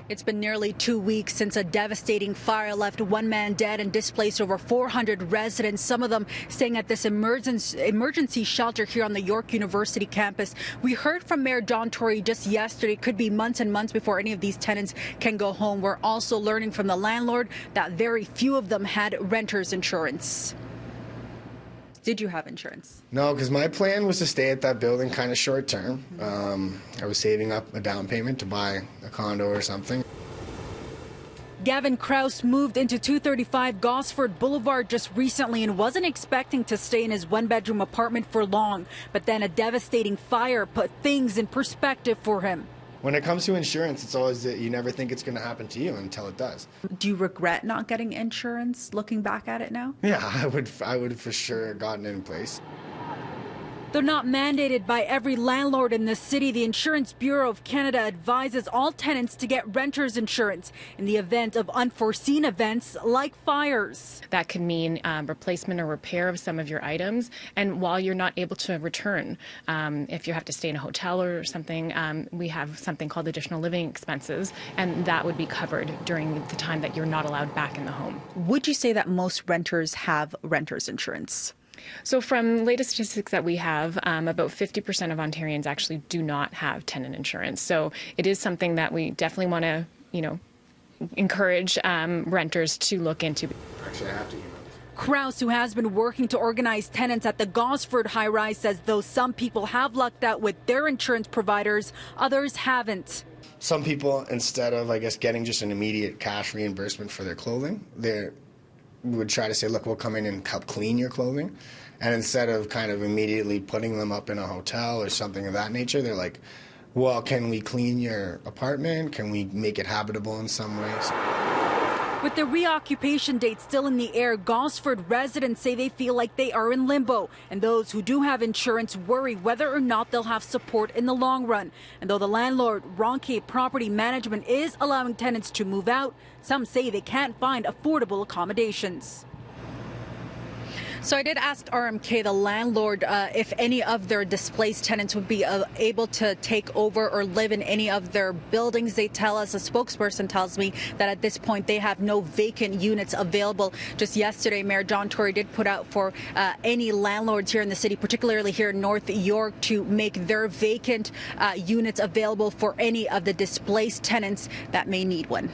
It's been nearly 2 weeks since a devastating fire left one man dead and displaced over 400 residents, some of them staying at this emergency shelter here on the York University campus. We heard from Mayor John Tory just yesterday. It could be months and months before any of these tenants can go home. We're also learning from the landlord that very few of them had renter's insurance. Did you have insurance? No, because my plan was to stay at that building kind of short term. I was saving up a down payment to buy a condo or something. Gavin Krause moved into 235 Gosford Boulevard just recently and wasn't expecting to stay in his one-bedroom apartment for long. But then a devastating fire put things in perspective for him. When it comes to insurance, it's always that you never think it's going to happen to you until it does. Do you regret not getting insurance looking back at it now? Yeah, I would for sure have gotten it in place. Though not mandated by every landlord in the city, the Insurance Bureau of Canada advises all tenants to get renter's insurance in the event of unforeseen events like fires. That could mean replacement or repair of some of your items. And while you're not able to return, if you have to stay in a hotel or something, we have something called additional living expenses, and that would be covered during the time that you're not allowed back in the home. Would you say that most renters have renter's insurance? So from latest statistics that we have, about 50% of Ontarians actually do not have tenant insurance. So it is something that we definitely want to, encourage renters to look into. Actually, I have to email. Krause, who has been working to organize tenants at the Gosford high-rise, says though some people have lucked out with their insurance providers, others haven't. Some people, instead of, getting just an immediate cash reimbursement for their clothing, we would try to say, look, we'll come in and help clean your clothing. And instead of kind of immediately putting them up in a hotel or something of that nature, they're like, well, can we clean your apartment? Can we make it habitable in some ways? With the reoccupation date still in the air, Gosford residents say they feel like they are in limbo. And those who do have insurance worry whether or not they'll have support in the long run. And though the landlord, RMK Property Management, is allowing tenants to move out, some say they can't find affordable accommodations. So I did ask RMK, the landlord, if any of their displaced tenants would be able to take over or live in any of their buildings. They tell us, a spokesperson tells me, that at this point they have no vacant units available. Just yesterday, Mayor John Tory did put out for any landlords here in the city, particularly here in North York, to make their vacant units available for any of the displaced tenants that may need one.